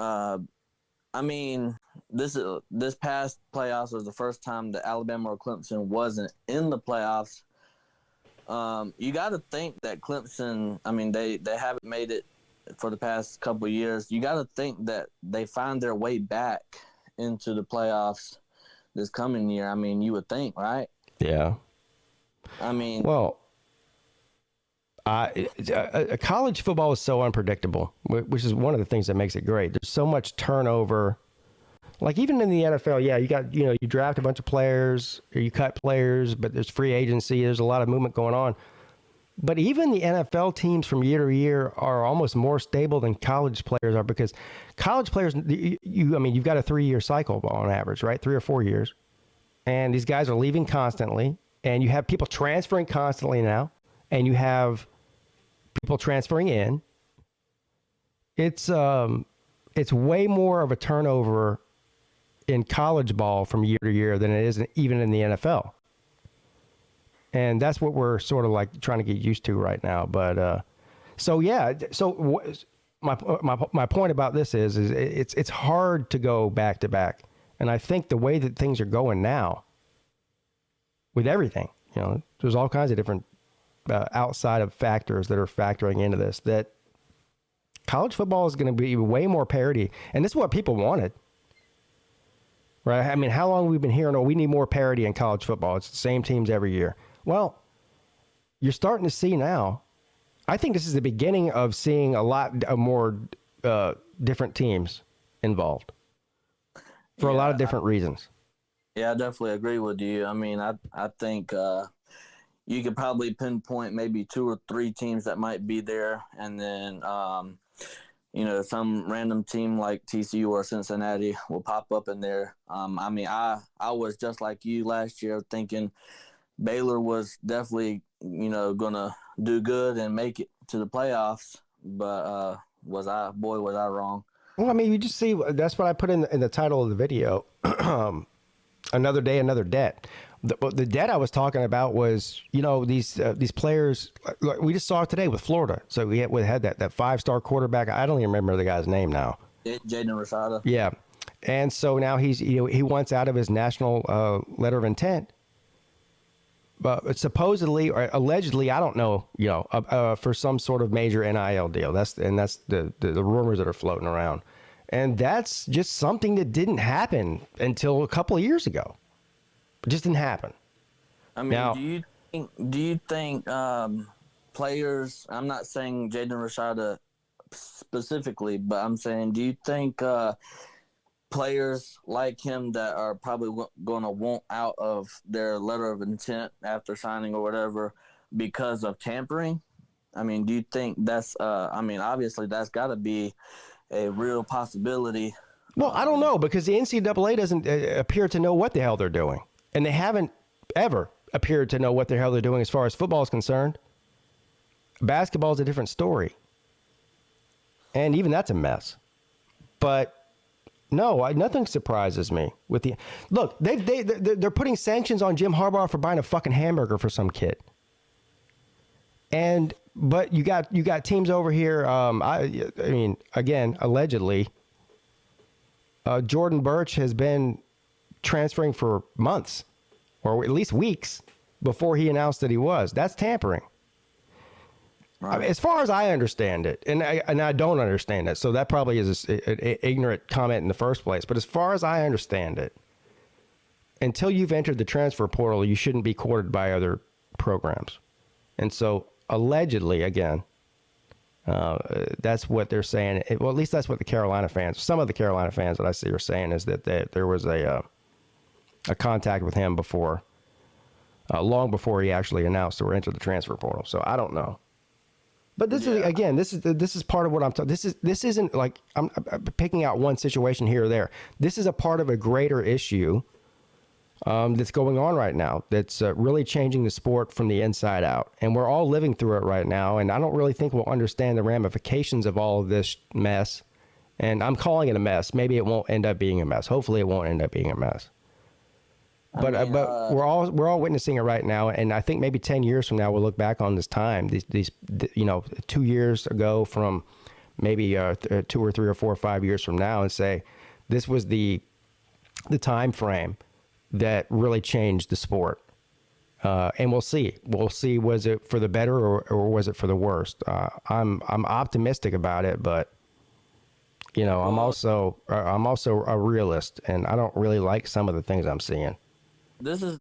Uh, I mean, this past playoffs was the first time that Alabama or Clemson wasn't in the playoffs. You got to think that Clemson. I mean, they haven't made it for the past couple of years. You got to think that they find their way back into the playoffs this coming year. I mean, you would think, right? Yeah. I mean, Well, college football is so unpredictable, which is one of the things that makes it great. There's so much turnover. Like even in the NFL, yeah, you draft a bunch of players or you cut players, but there's free agency. There's a lot of movement going on. But even the NFL teams from year to year are almost more stable than college players are, because college players, you've got a 3-year cycle on average, right? 3 or 4 years. And these guys are leaving constantly, and you have people transferring constantly now, and you have people transferring in. It's way more of a turnover in college ball from year to year than it is even in the NFL. And that's what we're sort of like trying to get used to right now. But my point about this is it's hard to go back to back. And I think the way that things are going now with everything, there's all kinds of different outside of factors that are factoring into this, that college football is going to be way more parity. And this is what people wanted. Right? I mean, how long have we been hearing, we need more parity in college football. It's the same teams every year. Well, you're starting to see now. I think this is the beginning of seeing a lot more different teams involved for a lot of different reasons. Yeah, I definitely agree with you. I mean, I think you could probably pinpoint maybe 2 or 3 teams that might be there, and then some random team like TCU or Cincinnati will pop up in there. I mean, I was just like you last year, thinking Baylor was definitely, going to do good and make it to the playoffs. But was I wrong? Well, I mean, you just see, that's what I put in the title of the video. Another day, another debt. The debt I was talking about was, these players, like we just saw it today with Florida. So we had that 5-star quarterback. I don't even remember the guy's name now. Jaden Rashada. Yeah. And so now he wants out of his national letter of intent. But supposedly or allegedly, I don't know, for some sort of major NIL deal. That's the rumors that are floating around. And that's just something that didn't happen until a couple of years ago. It just didn't happen. I mean, now, do you think players, I'm not saying Jaden Rashada specifically, but I'm saying, do you think players like him that are probably going to want out of their letter of intent after signing or whatever because of tampering? I mean, do you think that's, obviously that's got to be a real possibility. Well, I don't know, because the NCAA doesn't appear to know what the hell they're doing. And they haven't ever appeared to know what the hell they're doing as far as football is concerned. Basketball is a different story. And even that's a mess. But no, nothing surprises me. Look, they're putting sanctions on Jim Harbaugh for buying a fucking hamburger for some kid. But you got teams over here. I mean, again, allegedly, Jordan Birch has been transferring for months, or at least weeks, before he announced that he was. That's tampering. Right. I mean, as far as I understand it, and I don't understand it, so that probably is an ignorant comment in the first place. But as far as I understand it, until you've entered the transfer portal, you shouldn't be courted by other programs. And so, allegedly, again, that's what they're saying. Well, at least that's what the Carolina fans, some of the Carolina fans that I see are saying, is that there was a contact with him before, long before he actually announced or entered the transfer portal. So I don't know. But this is, again, this is part of what I'm talking. This isn't like I'm picking out one situation here or there. This is a part of a greater issue that's going on right now. That's really changing the sport from the inside out, and we're all living through it right now. And I don't really think we'll understand the ramifications of all of this mess. And I'm calling it a mess. Maybe it won't end up being a mess. Hopefully, it won't end up being a mess. But we're all witnessing it right now, and I think maybe 10 years from now we'll look back on this time, these 2 years ago from maybe 2 or 3 or 4 or 5 years from now and say, this was the time frame that really changed the sport. And we'll see. We'll see. Was it for the better or was it for the worst? I'm optimistic about it, but I'm also a realist, and I don't really like some of the things I'm seeing. This is